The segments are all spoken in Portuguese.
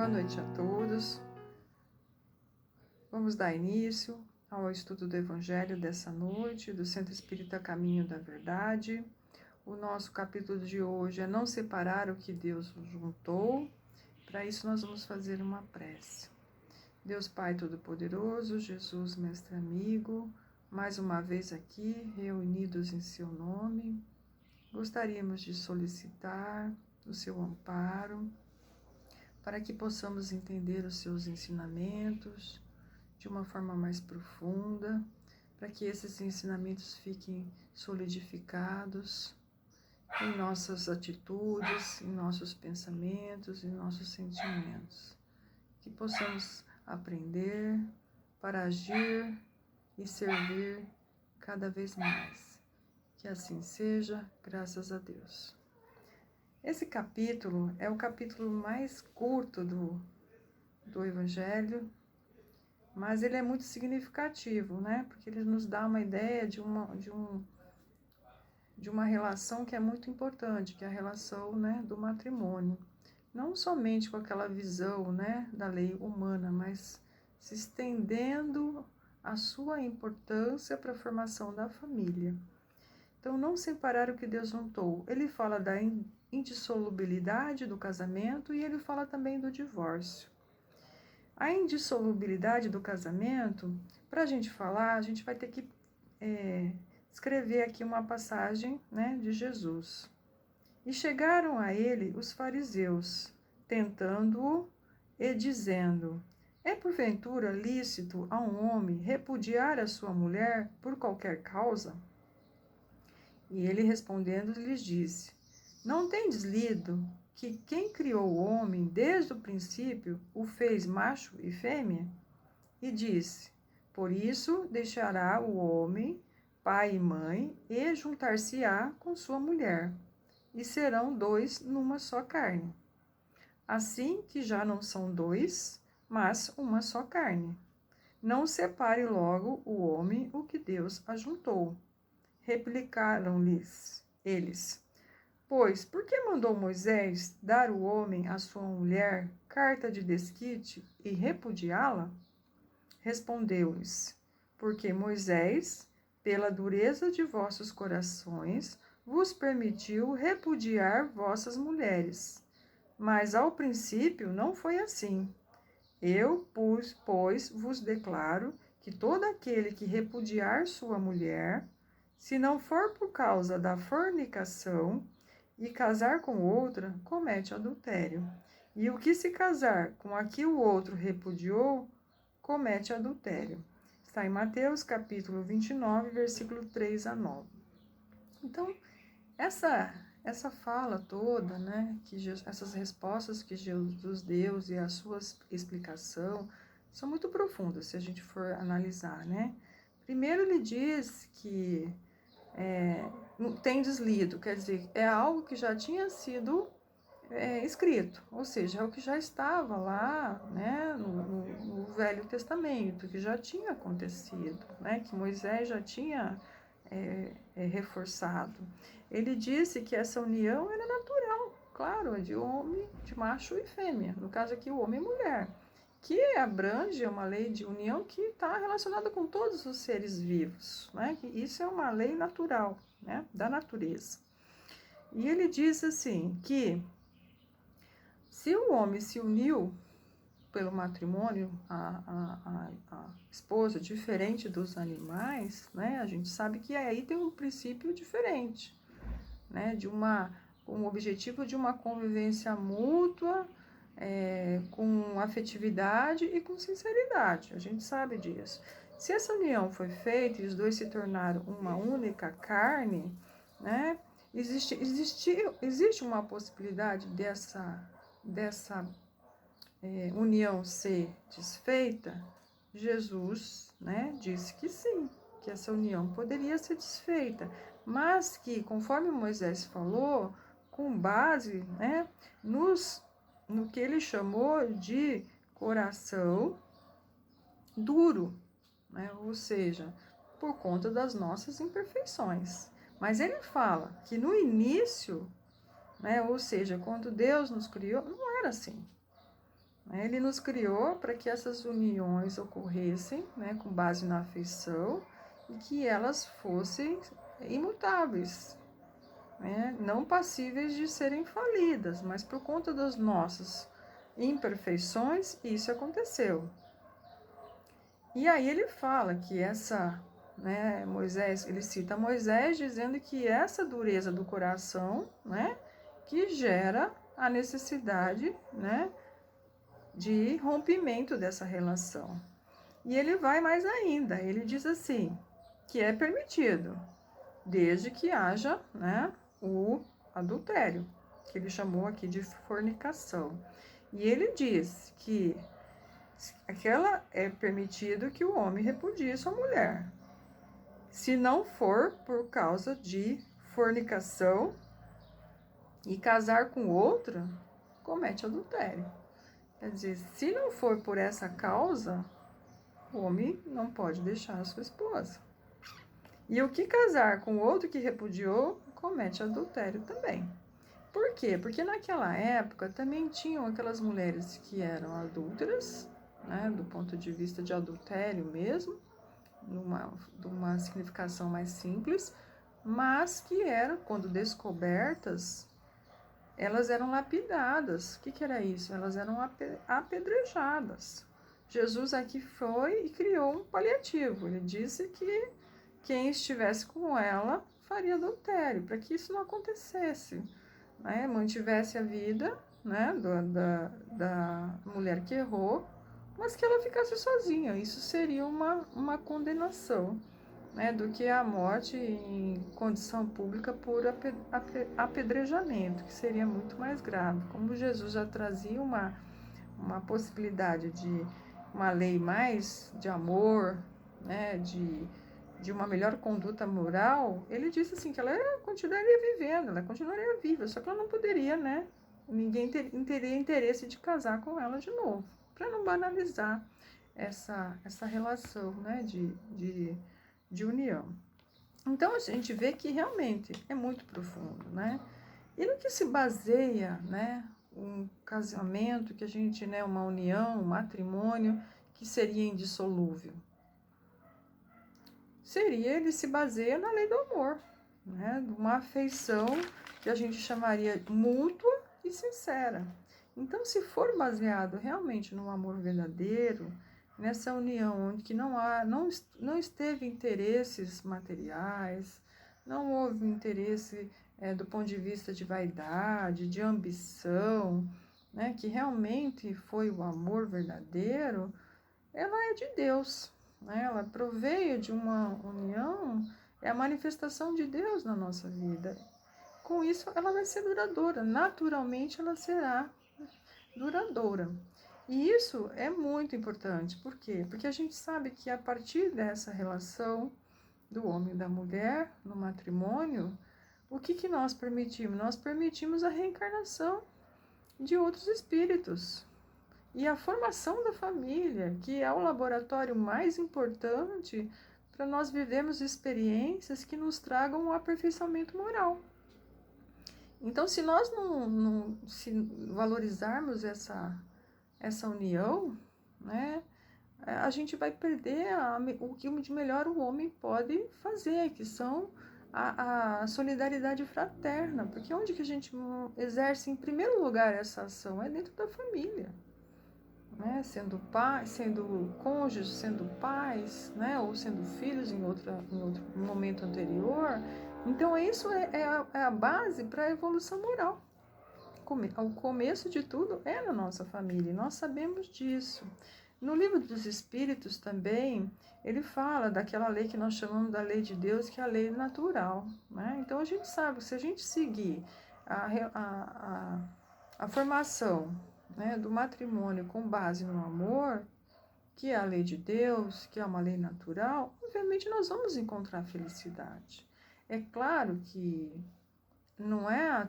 Boa noite a todos. Vamos dar início ao estudo do Evangelho dessa noite, do Centro Espírita Caminho da Verdade. O nosso capítulo de hoje é não separar o que Deus juntou. Para isso nós vamos fazer uma prece. Deus Pai Todo-Poderoso, Jesus Mestre Amigo, mais uma vez aqui, reunidos em seu nome, gostaríamos de solicitar o seu amparo, para que possamos entender os seus ensinamentos de uma forma mais profunda, para que esses ensinamentos fiquem solidificados em nossas atitudes, em nossos pensamentos, em nossos sentimentos. Que possamos aprender para agir e servir cada vez mais. Que assim seja, graças a Deus. Esse capítulo é o capítulo mais curto do Evangelho, mas ele é muito significativo, né? Porque ele nos dá uma ideia de uma relação que é muito importante, que é a relação, né, do matrimônio. Não somente com aquela visão, né, da lei humana, mas se estendendo a sua importância para a formação da família. Então, não separar o que Deus juntou. Ele fala da indissolubilidade do casamento e ele fala também do divórcio. A indissolubilidade do casamento, para a gente falar, a gente vai ter que escrever aqui uma passagem, né, de Jesus. E chegaram a ele os fariseus, tentando-o e dizendo: é porventura lícito a um homem repudiar a sua mulher por qualquer causa? E ele respondendo lhes disse: não tendes lido que quem criou o homem desde o princípio o fez macho e fêmea? E disse: por isso deixará o homem pai e mãe e juntar-se-á com sua mulher, e serão dois numa só carne. Assim que já não são dois, mas uma só carne. Não separe logo o homem o que Deus ajuntou. Replicaram-lhes eles: pois, por que mandou Moisés dar o homem à sua mulher carta de desquite e repudiá-la? Respondeu-lhes: porque Moisés, pela dureza de vossos corações, vos permitiu repudiar vossas mulheres. Mas ao princípio não foi assim. Eu, pois, vos declaro que todo aquele que repudiar sua mulher, se não for por causa da fornicação, e casar com outra, comete adultério. E o que se casar com a que o outro repudiou, comete adultério. Está em Mateus capítulo 29, versículo 3 a 9. Então, essa fala toda, né, essas respostas que Jesus deu e a sua explicação são muito profundas, se a gente for analisar, né? Primeiro ele diz que não tem deslido, quer dizer, é algo que já tinha sido escrito, ou seja, é o que já estava lá, né, no Velho Testamento, que já tinha acontecido, né, que Moisés já tinha reforçado. Ele disse que essa união era natural, claro, de homem, de macho e fêmea, no caso aqui o homem e mulher, que abrange uma lei de união que está relacionada com todos os seres vivos, né, que isso é uma lei natural, né, da natureza. E ele diz assim, que se o homem se uniu pelo matrimônio, a esposa, diferente dos animais, né, a gente sabe que aí tem um princípio diferente, né, com o objetivo de uma convivência mútua, com afetividade e com sinceridade, a gente sabe disso. Se essa união foi feita e os dois se tornaram uma única carne, né, existe uma possibilidade dessa união ser desfeita? Jesus, né, disse que sim, que essa união poderia ser desfeita, mas que, conforme Moisés falou, com base, né, no que ele chamou de coração duro, né, ou seja, por conta das nossas imperfeições. Mas ele fala que no início, né, ou seja, quando Deus nos criou, não era assim. né? Ele nos criou para que essas uniões ocorressem, né, com base na afeição e que elas fossem imutáveis, né? Não passíveis de serem falidas, mas por conta das nossas imperfeições, isso aconteceu. E aí ele fala que Moisés, ele cita Moisés dizendo que essa dureza do coração, né, que gera a necessidade, né, de rompimento dessa relação. E ele vai mais ainda, ele diz assim, que é permitido, desde que haja, né, o adultério, que ele chamou aqui de fornicação. E ele diz que aquela é permitido que o homem repudie sua mulher, se não for por causa de fornicação e casar com outra, comete adultério. Quer dizer, se não for por essa causa, o homem não pode deixar a sua esposa. E o que casar com outro que repudiou, comete adultério também. Por quê? Porque naquela época também tinham aquelas mulheres que eram adúlteras, né, do ponto de vista de adultério mesmo, numa significação mais simples, mas que eram, quando descobertas, elas eram lapidadas. O que era isso? Elas eram apedrejadas. Jesus aqui foi e criou um paliativo. Ele disse que quem estivesse com ela faria adultério, para que isso não acontecesse, né? Mantivesse a vida, né, da mulher que errou, mas que ela ficasse sozinha. Isso seria uma condenação, né, do que a morte em condição pública por apedrejamento, que seria muito mais grave. Como Jesus já trazia uma possibilidade de uma lei mais de amor, né, de uma melhor conduta moral, ele disse assim que ela continuaria vivendo, ela continuaria viva, só que ela não poderia, né? Ninguém teria interesse de casar com ela de novo, para não banalizar essa relação, né, de união. Então a gente vê que realmente é muito profundo, né? E no que se baseia, né, um casamento que a gente, né, uma união, um matrimônio que seria indissolúvel? Ele se baseia na lei do amor, né, de uma afeição que a gente chamaria mútua e sincera. Então, se for baseado realmente no amor verdadeiro, nessa união onde que não esteve interesses materiais, não houve interesse do ponto de vista de vaidade, de ambição, né, que realmente foi o amor verdadeiro, ela é de Deus, né? Ela proveio de uma união, é a manifestação de Deus na nossa vida. Com isso, ela vai ser duradoura, naturalmente ela será duradoura. E isso é muito importante, por quê? Porque a gente sabe que a partir dessa relação do homem e da mulher no matrimônio, o que nós permitimos? Nós permitimos a reencarnação de outros espíritos. E a formação da família, que é o laboratório mais importante para nós vivermos experiências que nos tragam um aperfeiçoamento moral. Então, se nós não se valorizarmos essa união, né, a gente vai perder o que de melhor o homem pode fazer, que são a solidariedade fraterna. Porque onde que a gente exerce, em primeiro lugar, essa ação? É dentro da família. Né, sendo pai, sendo cônjuges, sendo pais, né, ou sendo filhos em outro momento anterior. Então, isso é a base para a evolução moral. O começo de tudo é na nossa família, e nós sabemos disso. No livro dos Espíritos também, ele fala daquela lei que nós chamamos da lei de Deus, que é a lei natural. Né? Então, a gente sabe que se a gente seguir a formação, né, do matrimônio com base no amor, que é a lei de Deus, que é uma lei natural, obviamente nós vamos encontrar felicidade. É claro que não é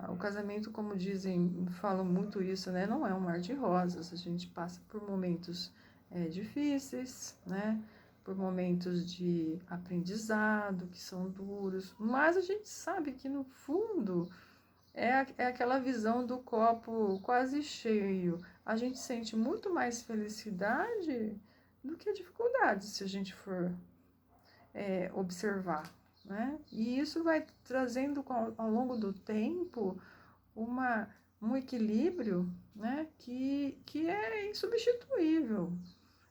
o casamento, como dizem, falam muito isso, né? Não é um mar de rosas. A gente passa por momentos difíceis, né? Por momentos de aprendizado que são duros, mas a gente sabe que no fundo é aquela visão do copo quase cheio. A gente sente muito mais felicidade do que dificuldade, se a gente for observar, né? E isso vai trazendo ao longo do tempo um equilíbrio, né? Que é insubstituível.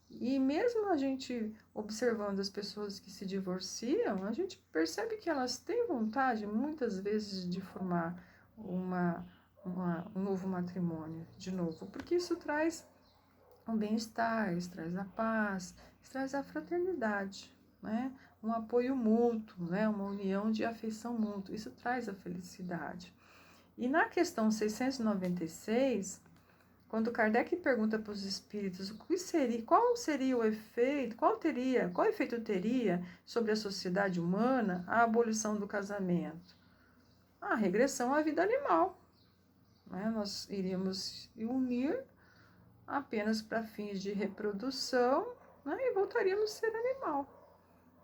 E mesmo a gente observando as pessoas que se divorciam, a gente percebe que elas têm vontade, muitas vezes, de formar um novo matrimônio, de novo, porque isso traz um bem-estar, isso traz a paz, isso traz a fraternidade, né? Um apoio mútuo, né? Uma união de afeição mútua, isso traz a felicidade. E na questão 696, quando Kardec pergunta para os espíritos qual seria o efeito, qual efeito teria sobre a sociedade humana a abolição do casamento? A regressão à vida animal, né? Nós iríamos unir apenas para fins de reprodução, né? E voltaríamos a ser animal,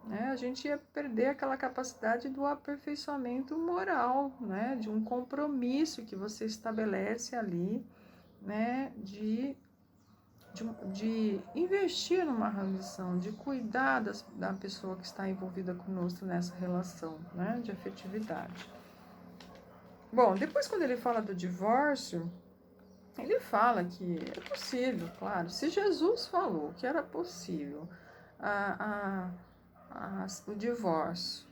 né? A gente ia perder aquela capacidade do aperfeiçoamento moral, né? De um compromisso que você estabelece ali, né? De investir numa relação, de cuidar da pessoa que está envolvida conosco nessa relação, né? De afetividade. Bom, depois quando ele fala do divórcio, ele fala que é possível, claro. Se Jesus falou que era possível o divórcio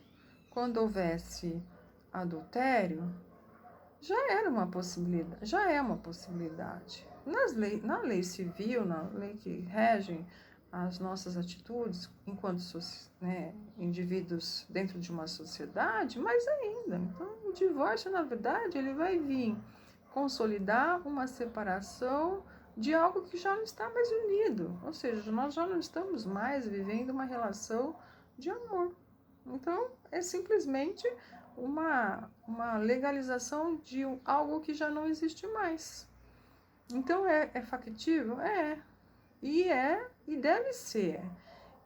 quando houvesse adultério, já era uma possibilidade, já é uma possibilidade. Na lei civil, na lei que rege as nossas atitudes enquanto indivíduos dentro de uma sociedade, mais ainda. Então, o divórcio, na verdade, ele vai vir consolidar uma separação de algo que já não está mais unido. Ou seja, nós já não estamos mais vivendo uma relação de amor. Então, é simplesmente uma legalização de algo que já não existe mais. Então, é factível? E deve ser.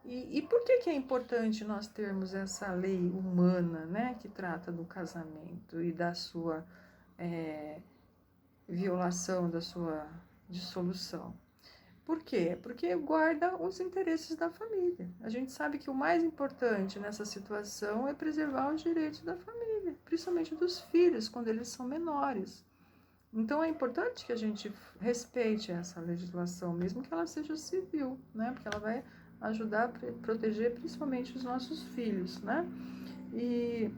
E por que é importante nós termos essa lei humana, né, que trata do casamento e da sua violação, da sua dissolução? Por quê? Porque guarda os interesses da família. A gente sabe que o mais importante nessa situação é preservar os direitos da família, principalmente dos filhos, quando eles são menores. Então, é importante que a gente respeite essa legislação, mesmo que ela seja civil, né? Porque ela vai ajudar a proteger principalmente os nossos filhos, né? E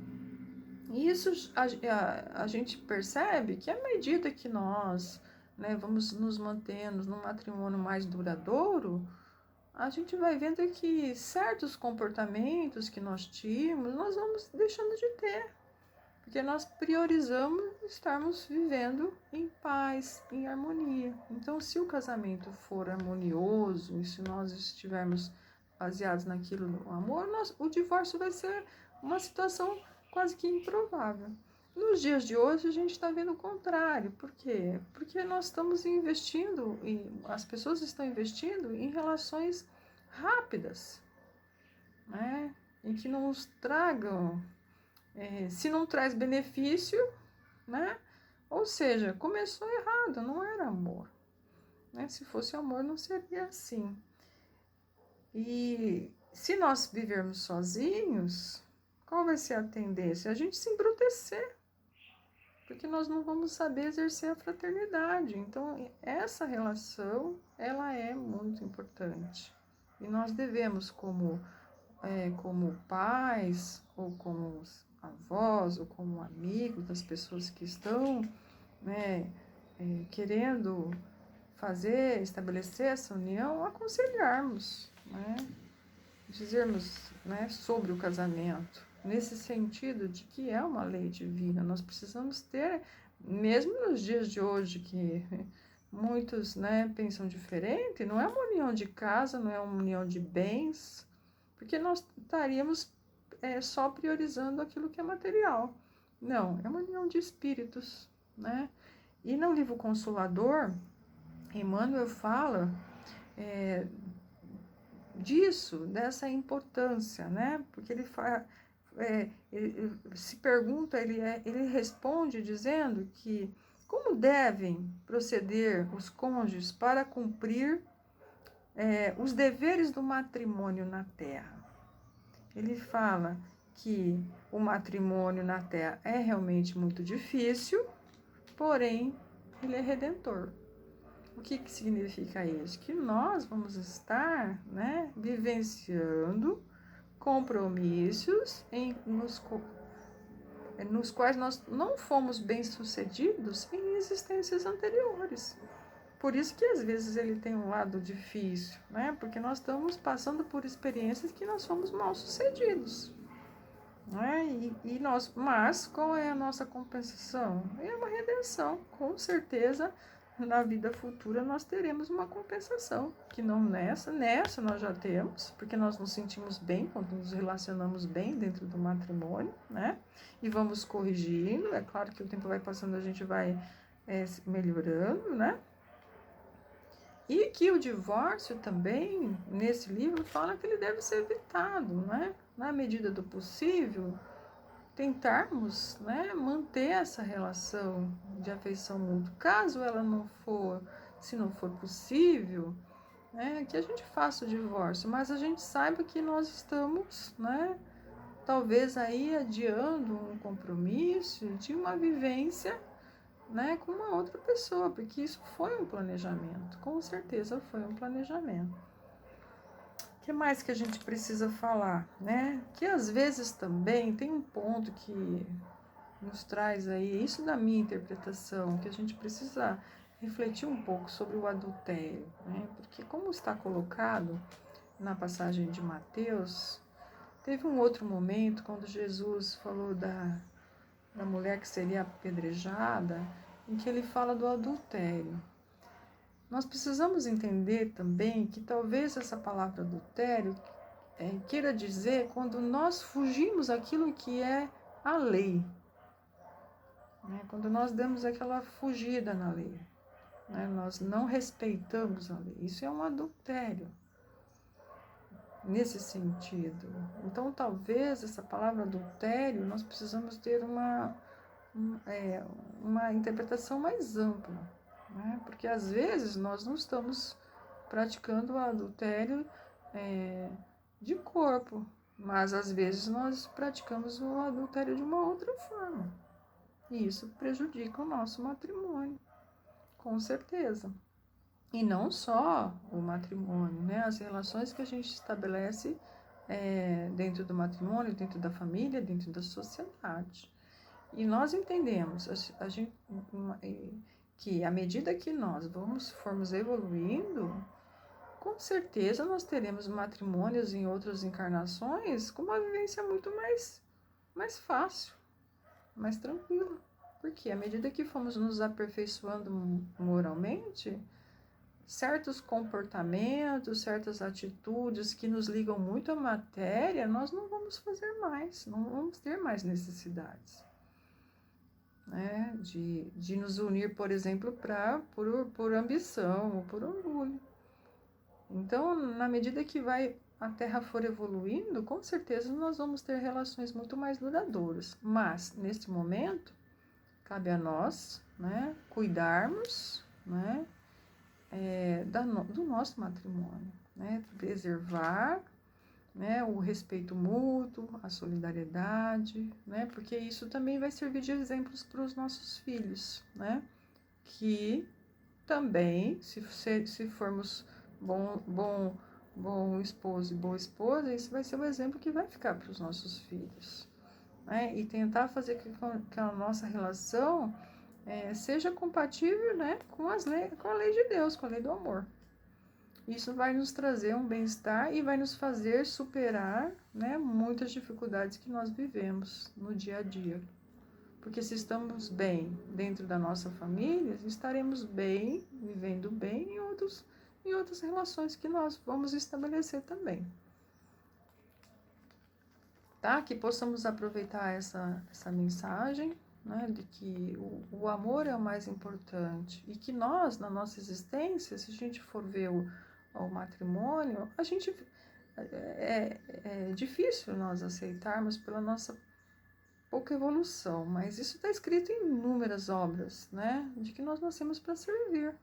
isso a gente percebe que à medida que nós, né, vamos nos mantendo num matrimônio mais duradouro, a gente vai vendo que certos comportamentos que nós tínhamos, nós vamos deixando de ter. Porque nós priorizamos estarmos vivendo em paz, em harmonia. Então, se o casamento for harmonioso e se nós estivermos baseados naquilo no amor, o divórcio vai ser uma situação quase que improvável. Nos dias de hoje, a gente está vendo o contrário. Por quê? Porque nós estamos investindo, as pessoas estão investindo em relações rápidas, né? Em que não nos tragam, se não traz benefício, né? Ou seja, começou errado, não era amor, né? Se fosse amor, não seria assim. E se nós vivermos sozinhos, qual vai ser a tendência? A gente se embrutecer, porque nós não vamos saber exercer a fraternidade. Então, essa relação, ela é muito importante. E nós devemos, como pais, ou como avós, ou como amigos das pessoas que estão, né, querendo estabelecer essa união, aconselharmos, né, dizermos, né, sobre o casamento, nesse sentido de que é uma lei divina. Nós precisamos ter, mesmo nos dias de hoje que muitos, né, pensam diferente, não é uma união de casa, não é uma união de bens, porque nós estaríamos só priorizando aquilo que é material. Não, é uma união de espíritos, né? E no livro Consolador, Emmanuel fala disso, dessa importância, né? Porque ele ele se pergunta, ele responde dizendo que como devem proceder os cônjuges para cumprir os deveres do matrimônio na terra. Ele fala que o matrimônio na terra é realmente muito difícil, porém, ele é redentor. O que significa isso? Que nós vamos estar, né, vivenciando compromissos nos quais nós não fomos bem-sucedidos em existências anteriores. Por isso que às vezes ele tem um lado difícil, né? Porque nós estamos passando por experiências que nós fomos mal-sucedidos. Né? Mas qual é a nossa compensação? É uma redenção. Com certeza, na vida futura nós teremos uma compensação, que não nessa nós já temos, porque nós nos sentimos bem quando nos relacionamos bem dentro do matrimônio, né? E vamos corrigindo, é claro que o tempo vai passando, a gente vai melhorando, né? E que o divórcio também, nesse livro, fala que ele deve ser evitado, né? Na medida do possível, tentarmos, né, manter essa relação de afeição mútua. Caso ela não for, se não for possível, né, que a gente faça o divórcio, mas a gente saiba que nós estamos, né, talvez aí adiando um compromisso de uma vivência, né, com uma outra pessoa, porque isso foi um planejamento, com certeza foi um planejamento. O que mais que a gente precisa falar, né? Que às vezes também tem um ponto que nos traz aí, isso da minha interpretação, que a gente precisa refletir um pouco sobre o adultério, né? Porque como está colocado na passagem de Mateus, teve um outro momento quando Jesus falou da mulher que seria apedrejada, em que ele fala do adultério. Nós precisamos entender também que talvez essa palavra adultério queira dizer quando nós fugimos aquilo que é a lei. Né? Quando nós damos aquela fugida na lei. Né? Nós não respeitamos a lei. Isso é um adultério. Nesse sentido. Então, talvez essa palavra adultério, nós precisamos ter uma interpretação mais ampla. Né? Porque às vezes nós não estamos praticando o adultério de corpo, mas às vezes nós praticamos o adultério de uma outra forma. E isso prejudica o nosso matrimônio, com certeza. E não só o matrimônio, né? As relações que a gente estabelece dentro do matrimônio, dentro da família, dentro da sociedade. E nós entendemos que à medida que nós formos evoluindo, com certeza nós teremos matrimônios em outras encarnações com uma vivência muito mais fácil, mais tranquila. Porque à medida que fomos nos aperfeiçoando moralmente, certos comportamentos, certas atitudes que nos ligam muito à matéria, nós não vamos fazer mais, não vamos ter mais necessidades. Né, de nos unir, por exemplo, por ambição ou por orgulho. Então, na medida que a Terra for evoluindo, com certeza nós vamos ter relações muito mais duradouras. Mas, neste momento, cabe a nós, né, cuidarmos, né, do nosso matrimônio, né, preservar, né, o respeito mútuo, a solidariedade, né, porque isso também vai servir de exemplos para os nossos filhos, né, que também, se formos bom esposo e boa esposa, isso vai ser o exemplo que vai ficar para os nossos filhos, né, e tentar fazer que a nossa relação seja compatível, né, com a lei de Deus, com a lei do amor. Isso vai nos trazer um bem-estar e vai nos fazer superar, né, muitas dificuldades que nós vivemos no dia a dia. Porque se estamos bem dentro da nossa família, estaremos bem, vivendo bem em outras relações que nós vamos estabelecer também. Tá? Que possamos aproveitar essa mensagem, né, de que o amor é o mais importante e que nós, na nossa existência, se a gente for ver o matrimônio, a gente é difícil nós aceitarmos pela nossa pouca evolução, mas isso está escrito em inúmeras obras, né? De que nós nascemos para servir.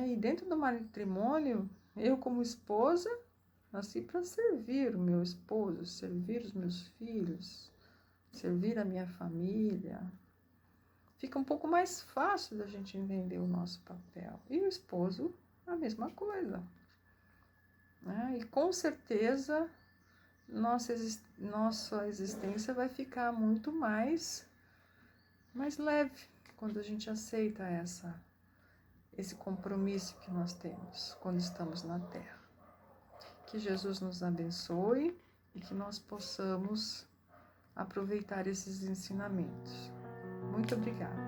E dentro do matrimônio, eu como esposa, nasci para servir o meu esposo, servir os meus filhos, servir a minha família. Fica um pouco mais fácil da gente entender o nosso papel. E o esposo, a mesma coisa. E com certeza, nossa existência vai ficar muito mais leve quando a gente aceita esse compromisso que nós temos quando estamos na Terra. Que Jesus nos abençoe e que nós possamos aproveitar esses ensinamentos. Muito obrigada.